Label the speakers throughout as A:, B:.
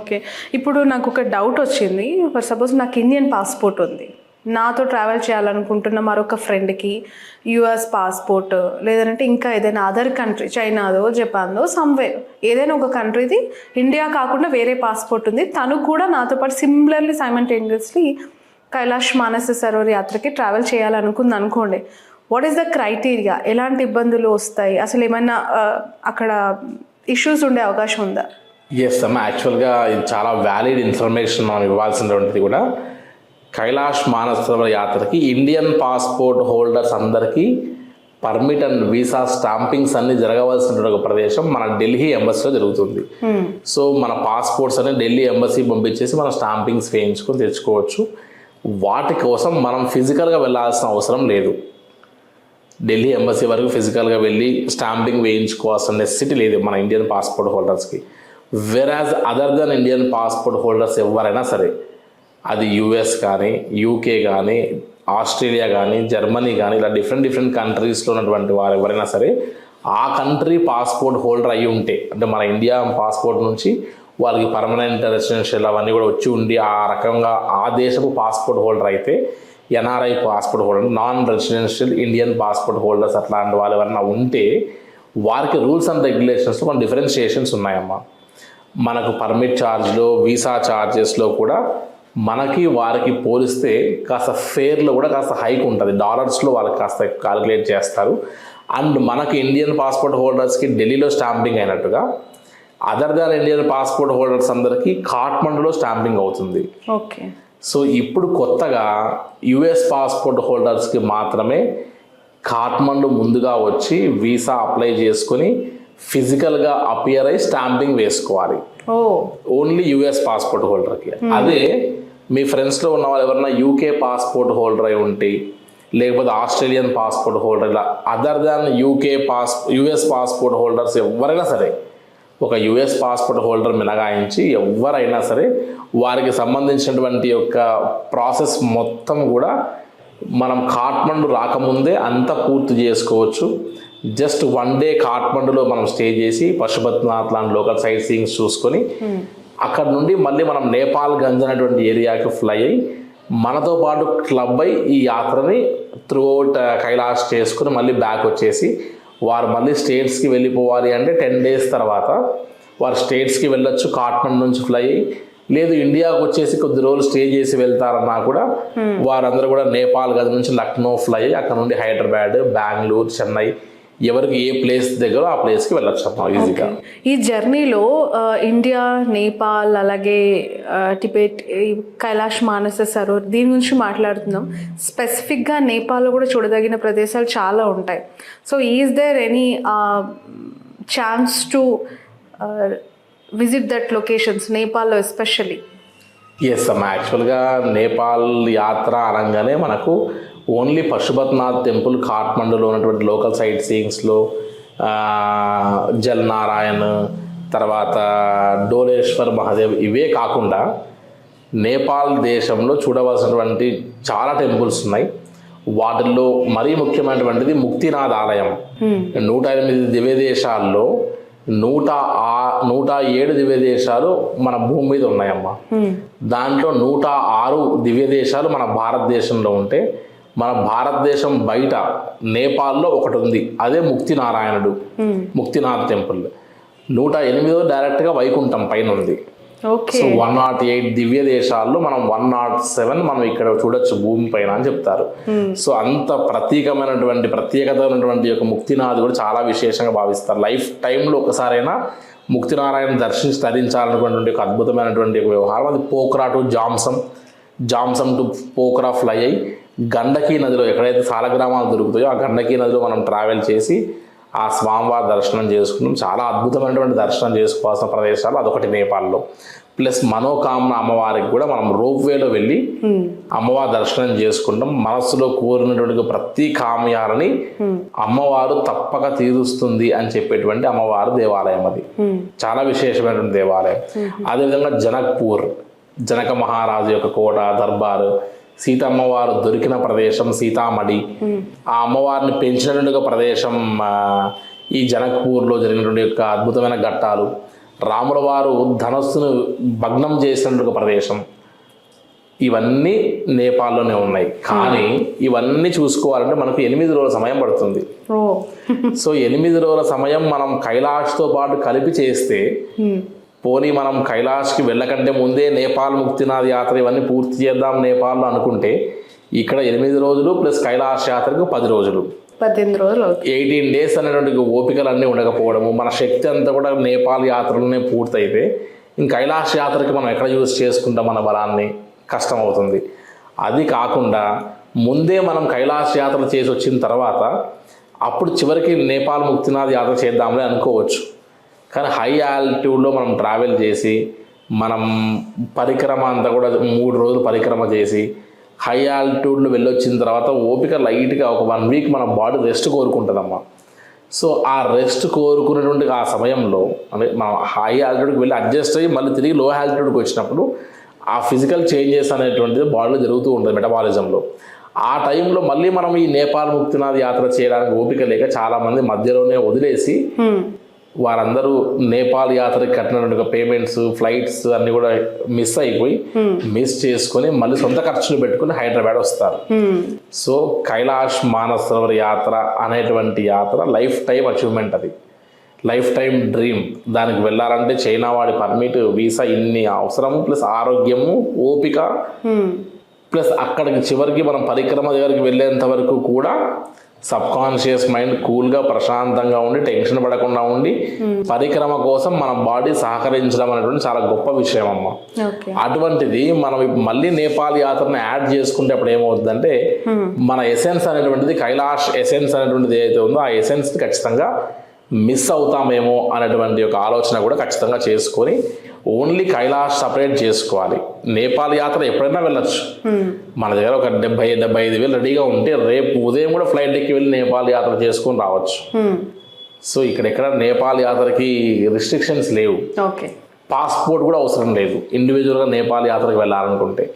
A: Okay. ఇప్పుడు నాకొక doubt వచ్చింది. ఫర్ సపోజ్ నాకు ఇండియన్ పాస్‌పోర్ట్ ఉంది. నాతో ట్రావెల్ చేయాలనుకుంటున్న మరొక ఫ్రెండ్‌కి యూఎస్ పాస్‌పోర్ట్ లేదంటే ఇంకా ఏదైనా అదర్ కంట్రీ చైనాదో, జపాన్‌దో సమ్‌వేర్ ఏదైనా ఒక కంట్రీది ఇండియా కాకుండా వేరే పాస్‌పోర్ట్ ఉంది. తను కూడా నాతో పాటు సిమిలర్‌లీ సైమల్టేనియస్‌లీ కైలాష్ మానస సరోవర్ యాత్రకి ట్రావెల్ చేయాలనుకుందనుకోండి. What is the criteria? ఎలాంటి ఇబ్బందులు వస్తాయి? అసలు ఏమైనా అక్కడ ఇష్యూస్ ఉండే అవకాశం ఉందా?
B: ఎస్ అమ్మ, యాక్చువల్గా ఇది చాలా వ్యాలిడ్ ఇన్ఫర్మేషన్ మనం ఇవ్వాల్సినటువంటిది కూడా. కైలాష్ మానస సరోవర్ యాత్రకి ఇండియన్ పాస్పోర్ట్ హోల్డర్స్ అందరికీ పర్మిట్ అండ్ వీసా స్టాంపింగ్స్ అన్ని జరగవలసినటువంటి ఒక ప్రదేశం మన ఢిల్లీ ఎంబసీలో జరుగుతుంది. సో మన పాస్పోర్ట్స్ అన్ని ఢిల్లీ ఎంబసీ పంపించేసి మనం స్టాంపింగ్స్ వేయించుకొని తెచ్చుకోవచ్చు. వాటి కోసం మనం ఫిజికల్గా వెళ్ళాల్సిన అవసరం లేదు. ఢిల్లీ ఎంబసీ వరకు ఫిజికల్గా వెళ్ళి స్టాంపింగ్ వేయించుకోవాల్సిన నెసెసిటీ లేదు మన ఇండియన్ పాస్పోర్ట్ హోల్డర్స్కి. Whereas other than Indian passport holders ఎవరైనా సరే, అది యుఎస్ కానీ, యూకే కానీ, ఆస్ట్రేలియా కానీ, జర్మనీ కానీ, ఇలా డిఫరెంట్ కంట్రీస్లో ఉన్నటువంటి వారు ఎవరైనా సరే ఆ కంట్రీ పాస్పోర్ట్ హోల్డర్ అయ్యి ఉంటే, అంటే మన ఇండియా పాస్పోర్ట్ నుంచి వాళ్ళకి పర్మనెంట్ రెసిడెన్షియల్ అవన్నీ కూడా వచ్చి ఉండి ఆ రకంగా ఆ దేశపు పాస్పోర్ట్ హోల్డర్ అయితే, NRI passport holder, non residential Indian passport holders అట్లాంటి వాళ్ళు ఎవరైనా ఉంటే వారికి రూల్స్ అండ్ రెగ్యులేషన్స్లో కొన్ని డిఫరెన్షియేషన్స్ ఉన్నాయమ్మా. మనకు పర్మిట్ ఛార్జ్లో, వీసా ఛార్జెస్లో కూడా మనకి వారికి పోలిస్తే కాస్త ఫేర్లో కూడా కాస్త హైక్ ఉంటుంది. డాలర్స్లో వాళ్ళకి కాస్త క్యాలిక్యులేట్ చేస్తారు. అండ్ మనకి ఇండియన్ పాస్పోర్ట్ హోల్డర్స్కి ఢిల్లీలో స్టాంపింగ్ అయినట్టుగా other than Indian passport holders అందరికీ కాఠ్మండూలో స్టాంపింగ్ అవుతుంది.
A: ఓకే.
B: సో ఇప్పుడు కొత్తగా యుఎస్ పాస్పోర్ట్ హోల్డర్స్కి మాత్రమే కాఠ్మండు ముందుగా వచ్చి వీసా అప్లై చేసుకొని ఫిజికల్గా అపియర్ అయి స్టాంపింగ్ వేసుకోవాలి. ఓన్లీ యుఎస్ పాస్పోర్ట్ హోల్డర్కి. అదే మీ ఫ్రెండ్స్లో ఉన్న వాళ్ళు ఎవరైనా యూకే పాస్పోర్ట్ హోల్డర్ అయి ఉంటే, లేకపోతే ఆస్ట్రేలియన్ పాస్పోర్ట్ హోల్డర్, ఇలా other than US passport holders ఎవరైనా సరే, ఒక యుఎస్ పాస్పోర్ట్ హోల్డర్ మినహాయించి ఎవరైనా సరే వారికి సంబంధించినటువంటి యొక్క ప్రాసెస్ మొత్తం కూడా మనం కాఠ్మండు రాకముందే అంతా పూర్తి చేసుకోవచ్చు. జస్ట్ 1 డే కాఠ్మండులో మనం స్టే చేసి పశుపతినాథ్ లాంటి లోకల్ సైట్ సీయింగ్స్ చూసుకొని అక్కడ నుండి మళ్ళీ మనం నేపాల్ గంజ్ అనేటువంటి ఏరియాకి ఫ్లై అయ్యి మనతో పాటు క్లబ్ అయి ఈ యాత్రని త్రూఅవుట్ కైలాష్ చేసుకుని మళ్ళీ బ్యాక్ వచ్చేసి వారు మళ్ళీ స్టేట్స్కి వెళ్ళిపోవాలి అంటే 10 డేస్ తర్వాత వారు స్టేట్స్కి వెళ్ళొచ్చు కాఠ్మండు నుంచి ఫ్లై అయ్యి. లేదు ఇండియాకు వచ్చేసి కొద్ది రోజులు స్టే చేసి వెళ్తారన్నా కూడా వారందరూ కూడా నేపాల్ గది నుంచి లక్నో ఫ్లై అయ్యి అక్కడ నుండి హైదరాబాద్, బెంగళూరు, చెన్నై, ఎవరికి ఏ ప్లేస్ దగ్గర ఆ ప్లేస్కి వెళ్ళొచ్చు ఈజీగా.
A: ఈ జర్నీలో ఇండియా, నేపాల్, అలాగే టిబెట్, కైలాష్ మానస సరోవర్ దీని గురించి మాట్లాడుతున్నాం. స్పెసిఫిక్గా నేపాల్లో కూడా చూడదగిన ప్రదేశాలు చాలా ఉంటాయి. So is there any chance to visit that locations నేపాల్లో ఎస్పెషల్లీ?
B: ఎస్ అమ్మా, యాక్చువల్గా నేపాల్ యాత్ర అనగానే మనకు ఓన్లీ పశుపతినాథ్ టెంపుల్ కాఠ్మండులో ఉన్నటువంటి లోకల్ సైట్ సీయింగ్స్లో జల్ నారాయణ్, తర్వాత డోలేశ్వర్ మహాదేవ్ ఇవే కాకుండా నేపాల్ దేశంలో చూడవలసినటువంటి చాలా టెంపుల్స్ ఉన్నాయి. వాటిల్లో మరీ ముఖ్యమైనటువంటిది ముక్తినాథ్ ఆలయం. 108 దివ్య దేశాల్లో 107 దివ్య దేశాలు మన భూమి మీద ఉన్నాయమ్మా. దాంట్లో 106 దివ్య దేశాలు మన భారతదేశంలో ఉంటే, మన భారతదేశం బయట నేపాల్లో ఒకటి ఉంది, అదే ముక్తినారాయణుడు, ముక్తినాథ్ టెంపుల్. 108 డైరెక్ట్గా వైకుంఠం పైన ఉంది. సో 108 దివ్య దేశాల్లో మనం 107 మనం ఇక్కడ చూడొచ్చు భూమి పైన అని చెప్తారు. సో అంత ప్రత్యేకత ఉన్నటువంటి యొక్క ముక్తినాథ్ కూడా చాలా విశేషంగా భావిస్తారు. లైఫ్ టైంలో ఒకసారైనా ముక్తినారాయణ దర్శించి తరించాలనుకున్నటువంటి ఒక అద్భుతమైనటువంటి ఒక వ్యవహారం. అది Pokhara to Jomsom to Pokhara fly అయ్యి గండకీ నదిలో ఎక్కడైతే సాలగ్రామాలు దొరుకుతాయో ఆ గండకీ నదిలో మనం ట్రావెల్ చేసి ఆ స్వామివారి దర్శనం చేసుకున్నాం. చాలా అద్భుతమైనటువంటి దర్శనం చేసుకోవాల్సిన ప్రదేశాలు అదొకటి నేపాల్లో. ప్లస్ మనోకామన అమ్మవారికి కూడా మనం రోప్వేలో వెళ్ళి అమ్మవారి దర్శనం చేసుకుంటాం. మనస్సులో కోరినటువంటి ప్రతి కామ్యాలని అమ్మవారు తప్పక తీరుస్తుంది అని చెప్పేటువంటి అమ్మవారి దేవాలయం. అది చాలా విశేషమైనటువంటి దేవాలయం. అదేవిధంగా జనక మహారాజు యొక్క కోట, దర్బారు, సీతమ్మవారు దొరికిన ప్రదేశం సీతామఢి, ఆ అమ్మవారిని పెంచినటువంటి ప్రదేశం ఈ జనక్పూర్లో జరిగినటువంటి యొక్క అద్భుతమైన ఘట్టాలు. రాముల వారు ధనస్సును భగ్నం చేసిన ఒక ప్రదేశం, ఇవన్నీ నేపాల్లోనే ఉన్నాయి. కానీ ఇవన్నీ చూసుకోవాలంటే మనకు 8 రోజుల సమయం పడుతుంది.
A: ఓ
B: సో 8 రోజుల సమయం మనం కైలాష్తో పాటు కలిపి చేస్తే, పోనీ మనం కైలాష్కి వెళ్ళకంటే ముందే నేపాల్ ముక్తినాథ్ యాత్ర ఇవన్నీ పూర్తి చేద్దాం నేపాల్లో అనుకుంటే, ఇక్కడ 8 రోజులు ప్లస్ కైలాష్ యాత్రకు 10 రోజులు,
A: 18 రోజులు అవుతుంది.
B: 18 డేస్ అనేటువంటి ఓపికలన్నీ ఉండకపోవడము, మన శక్తి అంతా కూడా నేపాల్ యాత్రలోనే పూర్తయితే ఇంక కైలాష్ యాత్రకి మనం ఎక్కడ యూజ్ చేసుకుంటాం మన బలాన్ని, కష్టం అవుతుంది. అది కాకుండా ముందే మనం కైలాష్ యాత్ర చేసి వచ్చిన తర్వాత అప్పుడు చివరికి నేపాల్ ముక్తినాథ్ యాత్ర చేద్దామని అనుకోవచ్చు. కానీ హై ఆల్టిట్యూడ్లో మనం ట్రావెల్ చేసి మనం పరిక్రమ అంతా కూడా 3 రోజులు పరిక్రమ చేసి హై ఆల్టిట్యూడ్లో వెళ్ళొచ్చిన తర్వాత ఓపిక లైట్గా ఒక 1 వీక్ మన బాడీ రెస్ట్ కోరుకుంటుందమ్మా. సో ఆ రెస్ట్ కోరుకునేటువంటి ఆ సమయంలో అంటే మనం హై ఆల్టిట్యూడ్కి వెళ్ళి అడ్జస్ట్ అయ్యి మళ్ళీ తిరిగి లో ఆల్టిట్యూడ్కి వచ్చినప్పుడు ఆ ఫిజికల్ చేంజెస్ అనేటువంటిది బాడీలో జరుగుతూ ఉంటుంది మెటబాలిజంలో. ఆ టైంలో మళ్ళీ మనం ఈ నేపాల్ ముక్తినాథ్ యాత్ర చేయడానికి ఓపిక లేక చాలామంది మధ్యలోనే వదిలేసి వారందరూ నేపాల్ యాత్రకి కట్టినటువంటి పేమెంట్స్, ఫ్లైట్స్ అన్నీ కూడా మిస్ చేసుకొని మళ్ళీ సొంత ఖర్చులు పెట్టుకుని హైదరాబాద్ వస్తారు. సో కైలాష్ మానస్ సరోవర్ యాత్ర అనేటువంటి యాత్ర లైఫ్ టైం అచీవ్మెంట్, అది లైఫ్ టైం డ్రీమ్. దానికి వెళ్ళాలంటే చైనా వాడి పర్మిట్, వీసా ఇన్ని అవసరము, ప్లస్ ఆరోగ్యము, ఓపిక, ప్లస్ అక్కడికి చివరికి మనం పరిక్రమ దగ్గరికి వెళ్ళేంత వరకు కూడా సబ్కాన్షియస్ మైండ్ కూల్గా ప్రశాంతంగా ఉండి టెన్షన్ పడకుండా ఉండి పరిక్రమ కోసం మన బాడీ సహకరించడం అనేటువంటి చాలా గొప్ప విషయం అమ్మ. అటువంటిది మనం మళ్ళీ నేపాల్ యాత్రను యాడ్ చేసుకుంటే అప్పుడు ఏమవుతుందంటే మన ఎసెన్స్ అనేటువంటిది, కైలాష్ ఎసెన్స్ అనేటువంటిది ఏదైతే ఉందో ఆ ఎసెన్స్ని ఖచ్చితంగా మిస్ అవుతామేమో అనేటువంటి ఒక ఆలోచన కూడా ఖచ్చితంగా చేసుకొని ఓన్లీ కైలాష్ సపరేట్ చేసుకోవాలి. నేపాల్ యాత్ర ఎప్పుడైనా వెళ్ళొచ్చు, మన దగ్గర ఒక 70-75 వేలు రెడీగా ఉంటే రేపు ఉదయం కూడా ఫ్లైట్ ఎక్కి వెళ్ళి నేపాల్ యాత్ర చేసుకొని రావచ్చు. సో ఇక్కడెక్కడ నేపాల్ యాత్రకి రిస్ట్రిక్షన్స్ లేవు, పాస్పోర్ట్ కూడా అవసరం లేదు ఇండివిజువల్గా నేపాల్ యాత్రకు వెళ్ళాలనుకుంటే.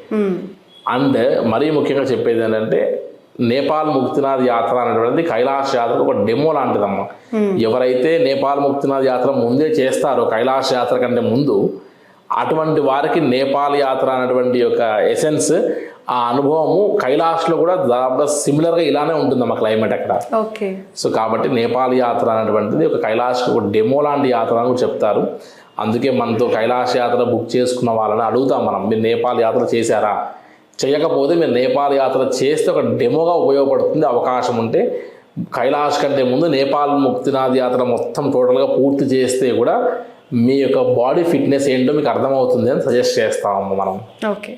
B: అండ్ మరీ ముఖ్యంగా చెప్పేది ఏంటంటే నేపాల్ ముక్తినాథ్ యాత్ర అనేటువంటిది కైలాష్ యాత్ర ఒక డెమో లాంటిదమ్మా. ఎవరైతే నేపాల్ ముక్తినాథ్ యాత్ర ముందే చేస్తారో కైలాష్ యాత్ర కంటే ముందు, అటువంటి వారికి నేపాల్ యాత్ర అనేటువంటి యొక్క ఎసెన్స్, ఆ అనుభవము కైలాష్లో కూడా దాదాపుగా సిమిలర్గా ఇలానే ఉంటుందమ్మా క్లైమేట్ అక్కడ. సో కాబట్టి నేపాల్ యాత్ర అనేటువంటిది ఒక కైలాష్ ఒక డెమో లాంటి యాత్ర అని కూడా చెప్తారు. అందుకే మనతో కైలాష్ యాత్ర బుక్ చేసుకున్న వాళ్ళని అడుగుతాం మనం, మీరు నేపాల్ యాత్ర చేశారా, చేయకపోతే మీరు నేపాల్ యాత్ర చేస్తే ఒక డెమోగా ఉపయోగపడుతుంది. అవకాశం ఉంటే కైలాష్ కంటే ముందు నేపాల్ ముక్తినాథ్ యాత్ర మొత్తం టోటల్గా పూర్తి చేస్తే కూడా మీ యొక్క బాడీ ఫిట్నెస్ ఏంటో మీకు అర్థమవుతుంది అని సజెస్ట్ చేస్తాము మనం.